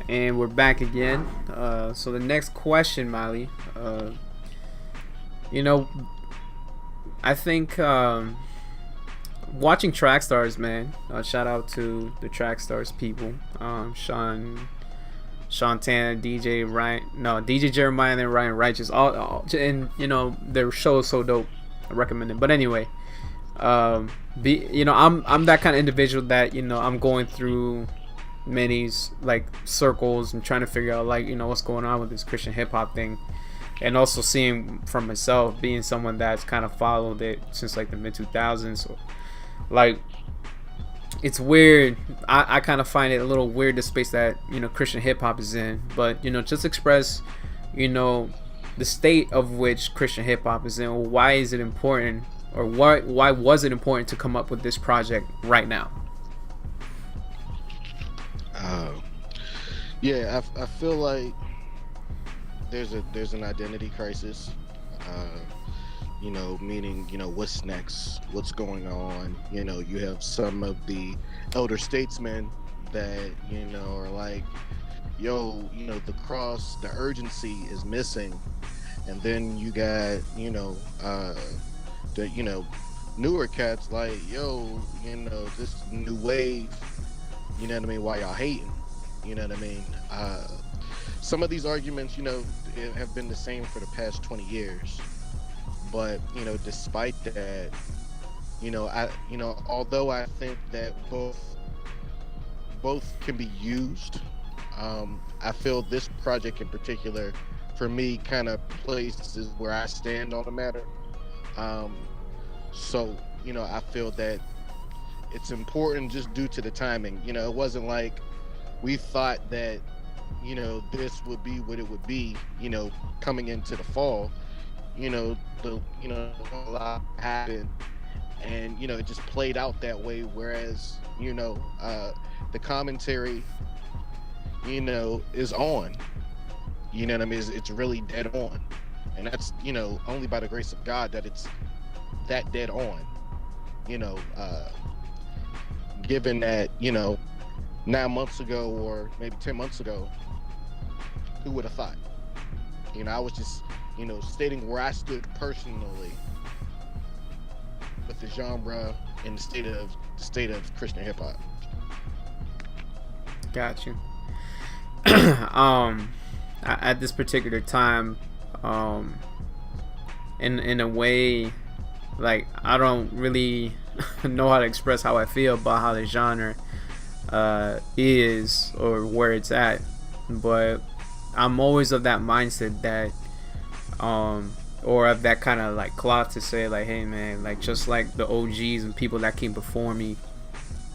And we're back again. So the next question, Maali. You know, I think watching Track Stars, man. Shout out to the Track Stars people. Sean Tan, DJ Jeremiah, and then Ryan Righteous. And their show is so dope. I recommend it. But anyway, I'm that kind of individual that I'm going through many like circles and trying to figure out what's going on with this Christian hip hop thing, and also seeing from myself, being someone that's kind of followed it since like the mid 2000s. So, like, it's weird. I kind of find it a little weird, the space that Christian hip hop is in. But just express the state of which Christian hip hop is in. Why is it important, or why was it important to come up with this project right now? I feel like there's an identity crisis. Meaning, what's next, what's going on. You have some of the elder statesmen that are like, the cross, the urgency is missing. And then you got the newer cats like, this new wave, why y'all hating, some of these arguments have been the same for the past 20 years. But despite that, although I think that both can be used, I feel this project in particular, for me, kind of places where I stand on the matter. So I feel that it's important just due to the timing. It wasn't like we thought that this would be what it would be, coming into the fall. A lot happened, and it just played out that way. Whereas the commentary is on. It's really dead on, and that's only by the grace of God that it's that dead on. Given that 9 months ago or maybe 10 months ago, who would have thought? I was just stating where I stood personally with the genre and the state of Christian hip hop. Got you. At this particular time, in a way, like, I don't really know how to express how I feel about how the genre is or where it's at, but I'm always of that mindset that or of that kind of like cloth to say like, hey man, like, just like the OGs and people that came before me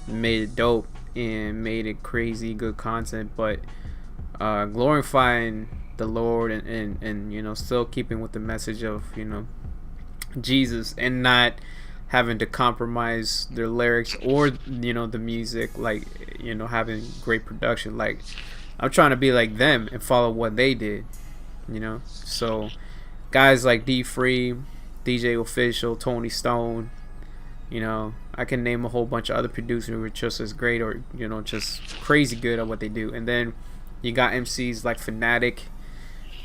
made it dope and made it crazy good content, but glorifying the Lord and still keeping with the message of Jesus, and not having to compromise their lyrics or the music, like having great production. Like, I'm trying to be like them and follow what they did, so guys like D Free, DJ Official, Tony Stone, I can name a whole bunch of other producers who are just as great, or just crazy good at what they do. And then you got MCs like Fanatic,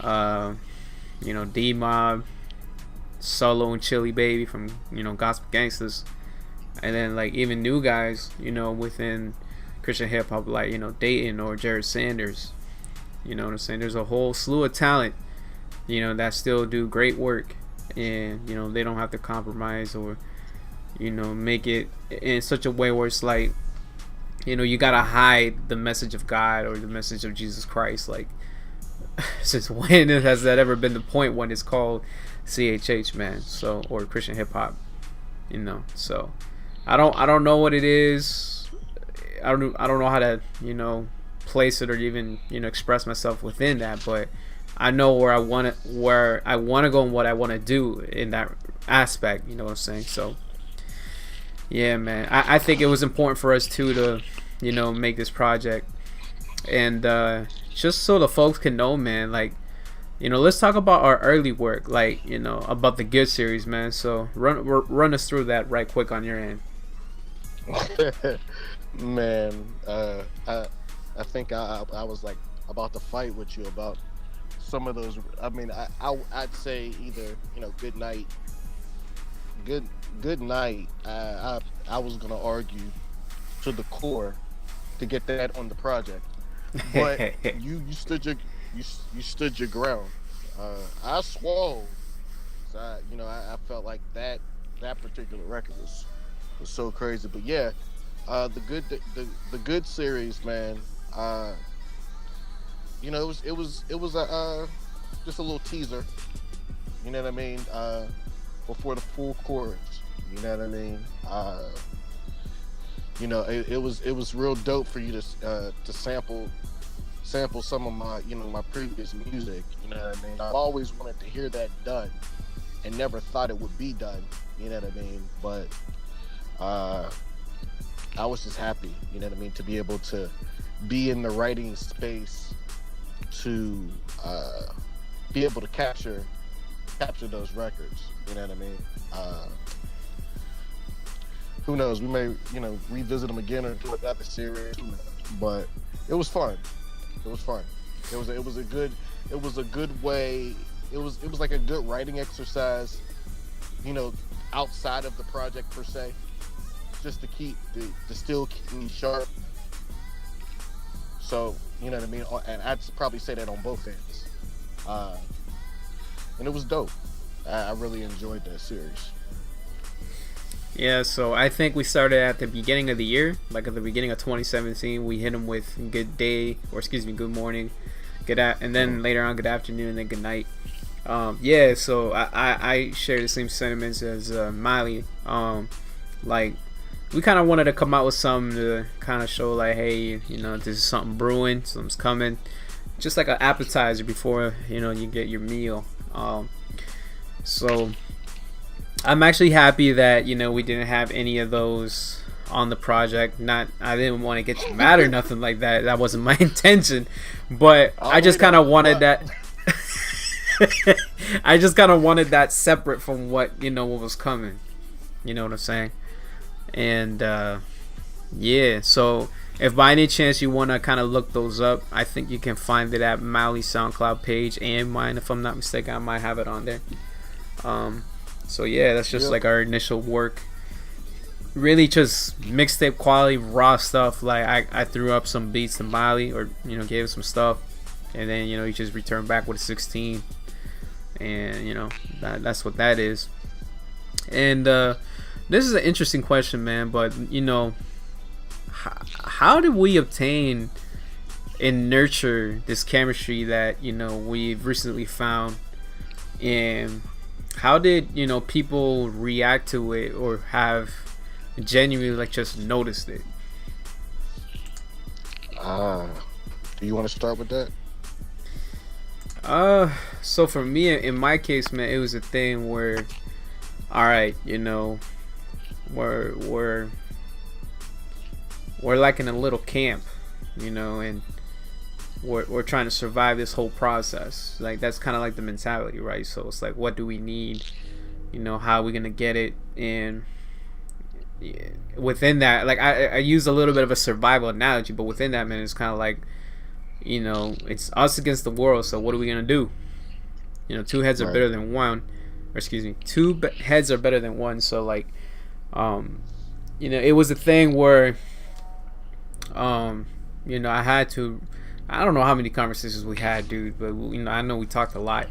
D Mob, Solo and Chili Baby from Gospel Gangsters, and then like even new guys within Christian hip hop like Dayton or Jared Sanders. You know what I'm saying? There's a whole slew of talent that still do great work, and they don't have to compromise or make it in such a way where it's like you gotta hide the message of God or the message of Jesus Christ. Like, since when has that ever been the point when it's called CHH, man? So, or Christian hip hop, so I don't know what it is. I don't know how to place it or even express myself within that, but I know where I want to go and what I want to do in that aspect. You know what I'm saying? So yeah, man, I think it was important for us too to make this project, and just so the folks can know, man, like, let's talk about our early work, like, about the Good series, man. So run us through that right quick on your end. Man, I think I was like about to fight with you about some of those. I mean, I'd say either, you know, good night, good night. I was gonna argue to the core to get that on the project, but you stood your you stood your ground. I swore. So I felt like that particular record was so crazy. But yeah, the good series, man. It was a just a little teaser. You know what I mean? Before the full chorus. You know what I mean? It was real dope for you to sample some of my my previous music. You know what I mean? I've always wanted to hear that done, and never thought it would be done. You know what I mean? But I was just happy. You know what I mean? To be able to be in the writing space, to be able to capture those records. You know what I mean? Who knows? We may revisit them again or do another series. But it was fun. It was fun. It was a good way. It was like a good writing exercise. Outside of the project per se, just to still keep me sharp. So you know what I mean. And I'd probably say that on both ends. And it was dope. I really enjoyed that series. Yeah, so I think we started at the beginning of the year, like at the beginning of 2017. We hit them with good day, or excuse me, good morning, and then later on good afternoon, and then good night. Yeah, so I share the same sentiments as Maali. Like, we kind of wanted to come out with something to kind of show, like, hey, this is something brewing, something's coming, just like an appetizer before you get your meal. So I'm actually happy that we didn't have any of those on the project. I didn't want to get you mad or nothing like that. That wasn't my intention, but I just kind of wanted that. I just kind of wanted that separate from what what was coming. You know what I'm saying? And yeah. So if by any chance you want to kind of look those up, I think you can find it at Maali's SoundCloud page and mine. If I'm not mistaken, I might have it on there. So yeah, that's just like our initial work. Really just mixtape quality, raw stuff. Like I threw up some beats to Maali, or gave him some stuff, and then he just returned back with a 16, and that's what that is. And this is an interesting question, man. But how did we obtain and nurture this chemistry that we've recently found, and how did people react to it or have genuinely just noticed it? Do you want to start with that? So for me, in my case, man, it was a thing where, all right, we're like in a little camp, and we're trying to survive this whole process. Like, that's kind of like the mentality, right? So it's like, what do we need? How are we gonna get it? And within that, like, I use a little bit of a survival analogy, but within that, man, it's kind of like, it's us against the world. So what are we gonna do? Two heads are better than one, or excuse me, two heads are better than one. So like, it was a thing where, I had to. I don't know how many conversations we had, dude, but I know we talked a lot,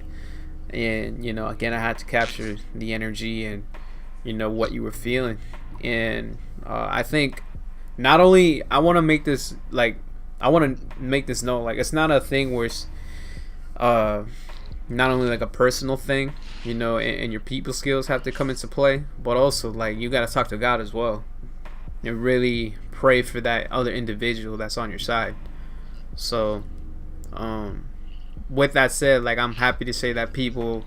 and again, I had to capture the energy and what you were feeling, and I think not only I want to make this known, like, it's not a thing where it's not only like a personal thing, and your people skills have to come into play, but also like you got to talk to God as well, and really pray for that other individual that's on your side. So, with that said, like, I'm happy to say that people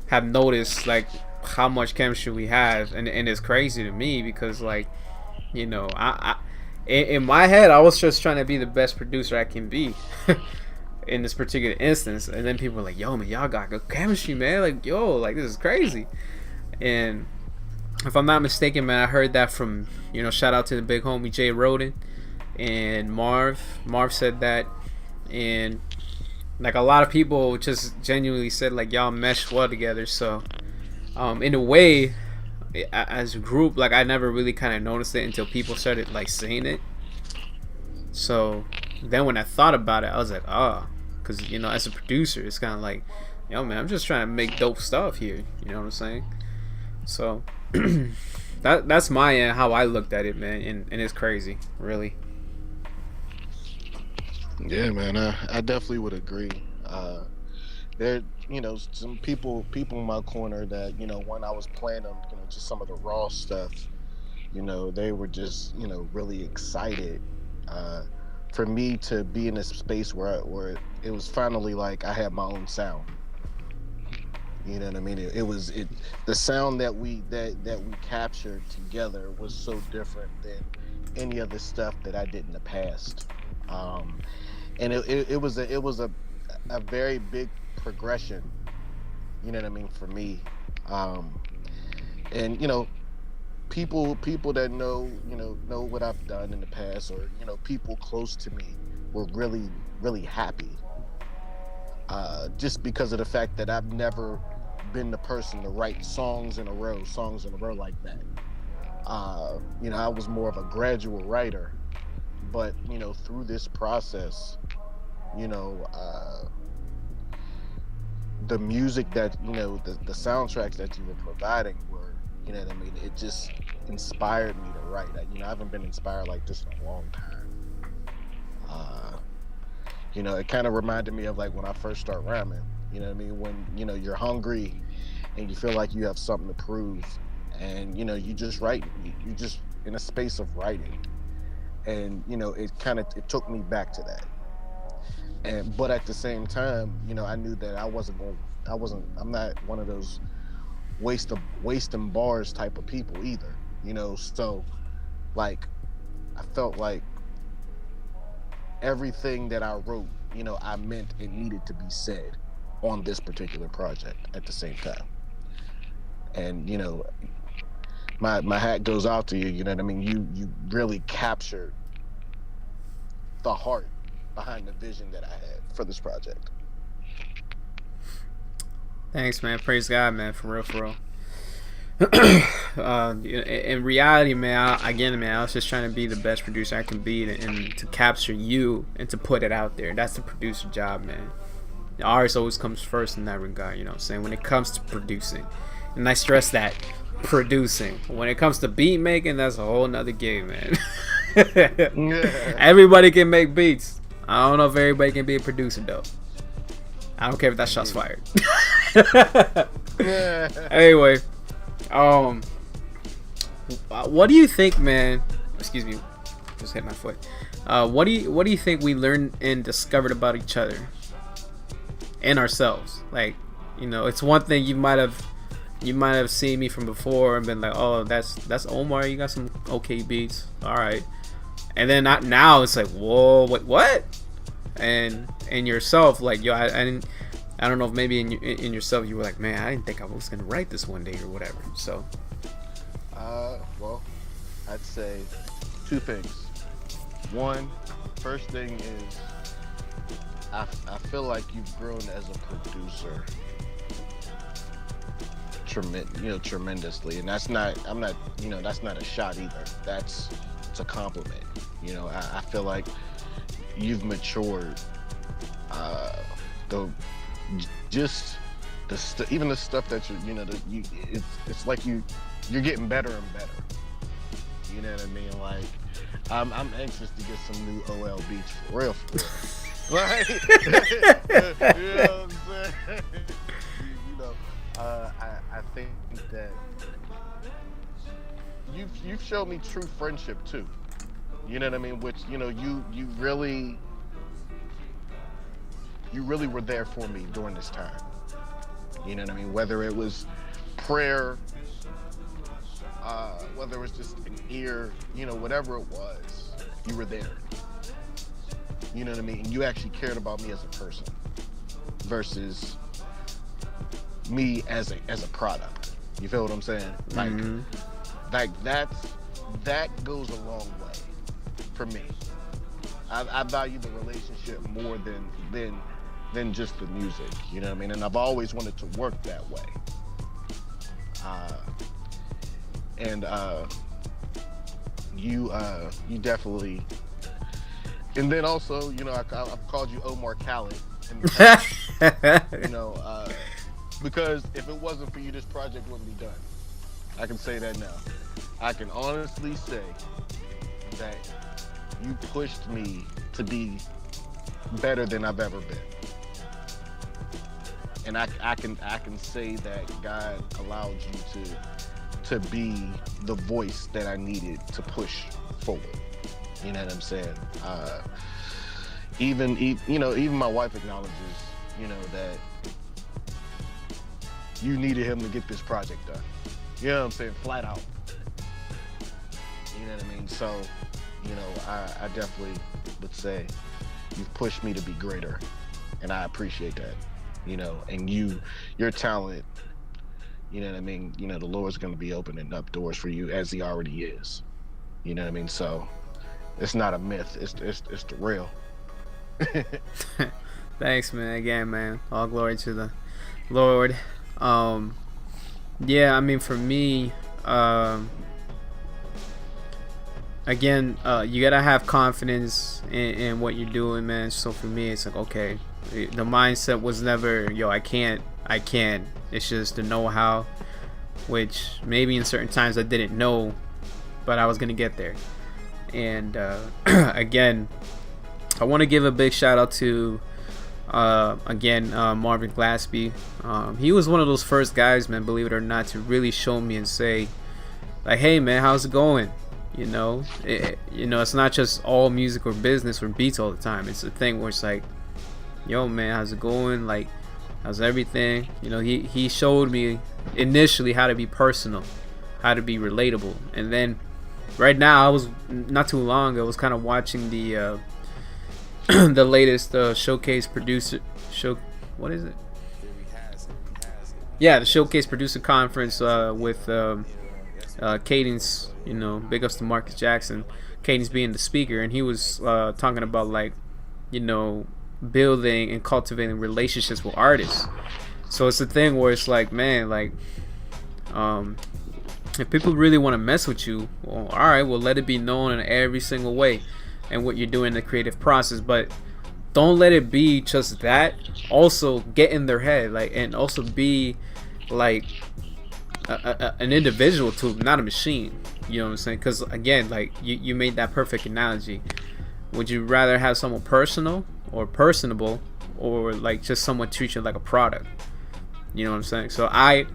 have noticed like how much chemistry we have, and it's crazy to me because, like, I in my head I was just trying to be the best producer I can be in this particular instance, and then people were like, "Yo, man, y'all got good chemistry, man! Like, yo, like, this is crazy." And if I'm not mistaken, man, I heard that from shout out to the big homie Jay Roden and Marv said that, and like a lot of people just genuinely said like y'all mesh well together. So in a way, as a group, like I never really kind of noticed it until people started like saying it. So then when I thought about it, I was like, because you know, as a producer, it's kind of like, yo man, I'm just trying to make dope stuff here. You know what I'm saying? So that's my end, how I looked at it, man, and it's crazy, really. Yeah, man, I definitely would agree. There, you know, some people in my corner that, you know, when I was playing them, you know, just some of the raw stuff, you know, they were just, you know, really excited for me to be in this space where it was finally like I had my own sound. You know what I mean? The sound that we captured together was so different than any of the stuff that I did in the past. And it was a very big progression, you know what I mean, for me. And you know, people that know what I've done in the past, or you know, people close to me were really happy, just because of the fact that I've never been the person to write songs in a row like that. You know, I was more of a gradual writer, but you know, through this process, you know, the music that, you know, the soundtracks that you were providing were, you know what I mean, it just inspired me to write. You know, I haven't been inspired like this in a long time. You know, it kind of reminded me of like when I first started rhyming. You know what I mean? When, you know, you're hungry and you feel like you have something to prove, and you know, you just write. You just in a space of writing, and you know, it took me back to that. But at the same time, you know, I knew that I'm not one of those wasting bars type of people either. You know, so like I felt like everything that I wrote, you know, I meant it needed to be said on this particular project at the same time. And you know, my hat goes out to you. You know what I mean? You really captured the heart behind the vision that I had for this project. Thanks, man. Praise God, man. For real. In reality, man, I was just trying to be the best producer I can be, and to capture you and to put it out there. That's the producer job, man. The artist always comes first in that regard, you know what I'm saying, when it comes to producing. And I stress that, producing. When it comes to beat making, that's a whole nother game, man. Everybody can make beats. I don't know if everybody can be a producer, though. I don't care if that shot's fired. Anyway, what do you think, man? Excuse me, just hit my foot. What do you think we learned and discovered about each other and ourselves? Like, you know, it's one thing you might have seen me from before and been like, oh, that's Omar. You got some okay beats, all right. And then now it's like, whoa, what? And yourself, like, yo, I don't know if maybe in yourself you were like, man, I didn't think I was gonna write this one day or whatever. So, well, I'd say two things. One, first thing is, I feel like you've grown as a producer, tremendously, and that's not a shot either. It's a compliment. You know, I feel like you've matured. Even the stuff that it's like you're getting better and better. You know what I mean? Like, I'm anxious to get some new OL beats for real. Right? You know what I'm saying? You know, I think that you've shown me true friendship too. You know what I mean? Which, you know, you really were there for me during this time. You know what I mean? Whether it was prayer, whether it was just an ear, you know, whatever it was, you were there. You know what I mean? And you actually cared about me as a person versus me as a product. You feel what I'm saying? Like that goes a long way for me. I value the relationship more than than just the music. You know what I mean? And I've always wanted to work that way. And you definitely. And then also, you know, I've called you Omar Khaled in the past, you know, because if it wasn't for you, this project wouldn't be done. I can say that now. I can honestly say that you pushed me to be better than I've ever been. And I can say that God allowed you to be the voice that I needed to push forward. You know what I'm saying? Even my wife acknowledges, you know, that you needed him to get this project done. You know what I'm saying? Flat out. You know what I mean? So, you know, I definitely would say you've pushed me to be greater, and I appreciate that. You know, and your talent, you know what I mean? You know, the Lord's going to be opening up doors for you as he already is. You know what I mean? So it's not a myth. It's the real. Thanks, man. Again, man. All glory to the Lord. Yeah, I mean, for me, again, you gotta have confidence in what you're doing, man. So for me, it's like, okay, the mindset was never, yo, I can't. It's just the know-how, which maybe in certain times I didn't know, but I was gonna get there. And again, I want to give a big shout out to Marvin Glaspie. He was one of those first guys, man, believe it or not, to really show me and say, like, hey man, how's it going? You know, it's not just all music or business or beats all the time. It's a thing where it's like, yo man, how's it going? Like, how's everything? You know, he showed me initially how to be personal, how to be relatable. And then right now, I was not too long ago, I was kind of watching the the latest showcase producer show. What is it? Yeah, the showcase producer conference with Cadence. You know, big ups to Marcus Jackson. Cadence being the speaker, and he was talking about, like, you know, building and cultivating relationships with artists. So it's a thing where it's like, man, like, if people really want to mess with you, well, all right, well, let it be known in every single way and what you're doing in the creative process. But don't let it be just that. Also get in their head, like, and also be like an individual too, not a machine. You know what I'm saying? Because again, like, you made that perfect analogy. Would you rather have someone personal or personable, or like just someone treat you like a product? You know what I'm saying? So I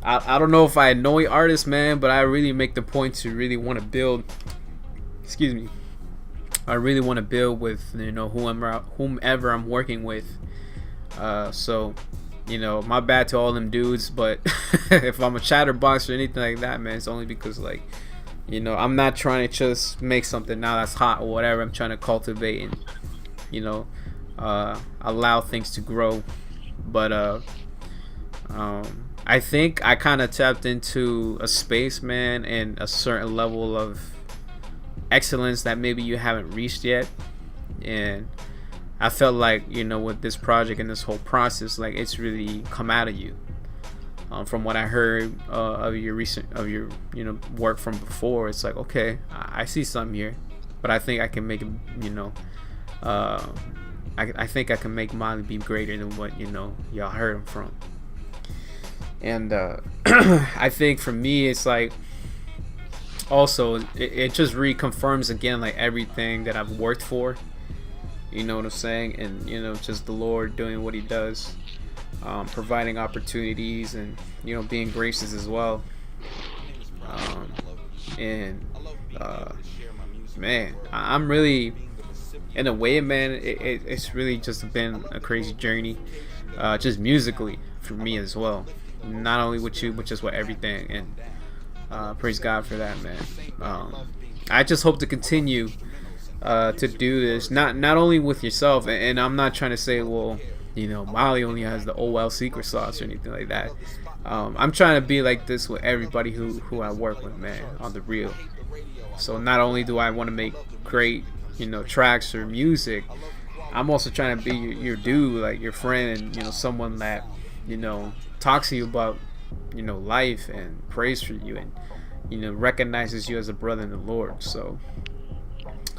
don't know if I annoy artists, man, but I really make the point to really want to build. Excuse me. I really want to build with, you know, whomever I'm working with. So, you know, my bad to all them dudes, but if I'm a chatterbox or anything like that, man, it's only because, like, you know, I'm not trying to just make something now that's hot or whatever. I'm trying to cultivate and, you know, allow things to grow. But I think I kind of tapped into a space, man, and a certain level of excellence that maybe you haven't reached yet. And I felt like, you know, with this project and this whole process, like, it's really come out of you. From what I heard of your you know, work from before, it's like, okay, I see something here, but I think I can make it, you know, I think I can make Maali be greater than what, you know, y'all heard him from. And I think for me, it's like, also it just reconfirms again, like, everything that I've worked for. You know what I'm saying? And, you know, just the Lord doing what he does, providing opportunities, and, you know, being gracious as well. Man, I'm really, in a way, man, it's really just been a crazy journey, just musically for me as well. Not only with you, but just with everything. And praise God for that, man. I just hope to continue to do this, not only with yourself, and I'm not trying to say, well, you know, Maali only has the OL secret sauce or anything like that. I'm trying to be like this with everybody who I work with, man, on the real. So not only do I want to make great, you know, tracks or music, I'm also trying to be your dude, like your friend, and someone that talks to you about life and prays for you and recognizes you as a brother in the Lord. So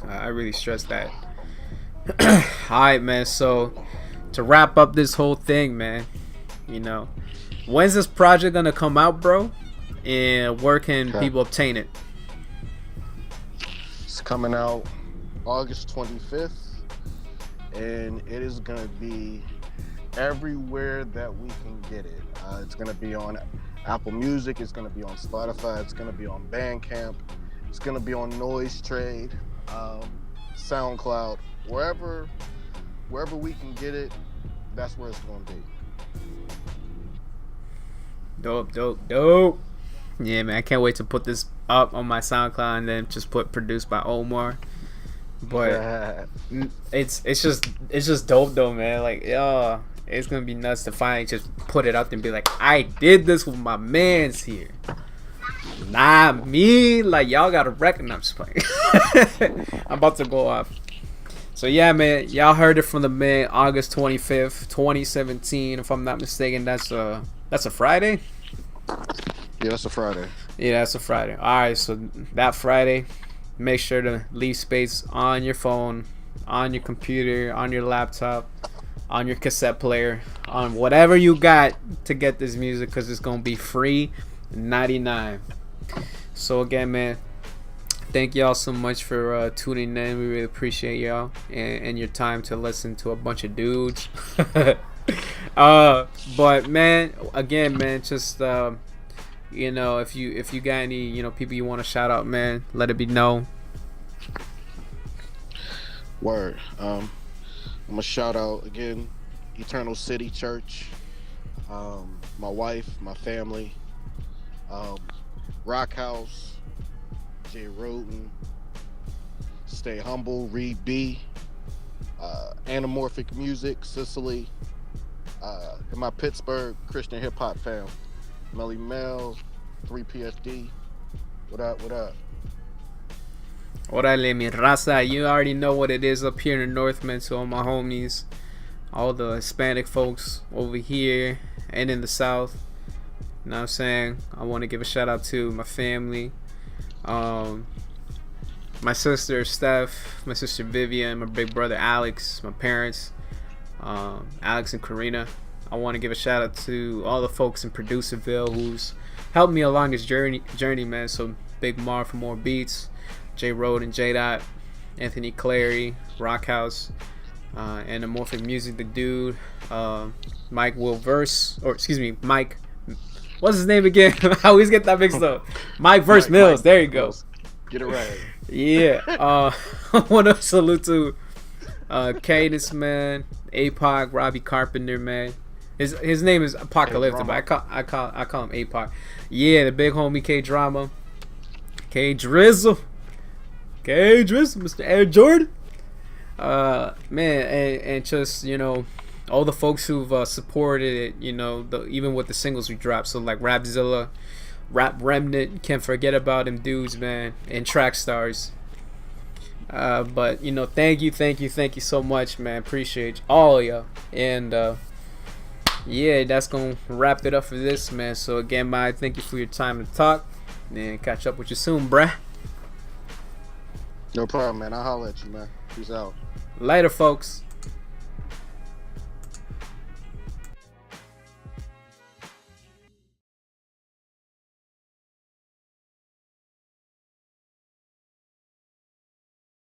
I really stress that. Alright, man, so to wrap up this whole thing, man, when's this project gonna come out, bro, and where can people obtain it? It's coming out August 25th, and it is gonna be everywhere that we can get it. It's gonna be on Apple Music, it's gonna be on Spotify, it's gonna be on Bandcamp, it's gonna be on Noise Trade, SoundCloud, wherever we can get it, that's where it's gonna be. Dope. Yeah, man, I can't wait to put this up on my SoundCloud and then just put produced by Omar. But it's just dope though, man. Like, it's gonna be nuts to finally just put it up and be like, I did this with my mans here. Not me. Like, y'all gotta recognize. I'm just playing. I'm about to go off. So yeah, man, y'all heard it from the man. August 25th, 2017. If I'm not mistaken, that's a Friday. Yeah, that's a Friday. Yeah, that's a Friday. All right, so that Friday, make sure to leave space on your phone, on your computer, on your laptop, on your cassette player, on whatever you got to get this music, because it's gonna be free 99. So again, man, thank y'all so much for tuning in. We really appreciate y'all and your time to listen to a bunch of dudes. But man, again, man, just if you got any people you want to shout out, man, let it be known. Word. I'm gonna shout out again, Eternal City Church, my wife, my family, Rock House, Jay Roden, Stay Humble, Reed B, Anamorphic Music, Sicily, and my Pittsburgh Christian hip hop fam, Melly Mel, 3PFD. What up? Orale, mi raza. You already know what it is up here in the North, man. So all my homies, all the Hispanic folks over here and in the South. You know what I'm saying? I want to give a shout out to my family. My sister Steph, my sister Vivian, my big brother Alex, my parents, Alex and Karina. I want to give a shout out to all the folks in Producerville who's helped me along this journey, man. So Big Mar for More Beats, J Road and J Dot, Anthony Clary, Rockhouse, Anamorphic Music, the dude, Mike Wilverse, or excuse me, Mike. What's his name again? I always get that mixed up. Mike Verse Mills. There you go. Get it right. Yeah. I want to salute to Cadence, man, APOC, Robbie Carpenter, man. His name is Apocalyptic, but I call him APOC. Yeah, the big homie K Drama, K Drizzle, Mr. Air Jordan. Man, and just all the folks who've supported it, even with the singles we dropped. So like Rapzilla, Rap Remnant, can't forget about them dudes, man, and Track Stars. But thank you so much, man. Appreciate all of y'all. And yeah, that's gonna wrap it up for this, man. So again, man, thank you for your time to talk, and catch up with you soon, bruh. No problem, man. I'll holler at you, man. Peace out. Later, folks.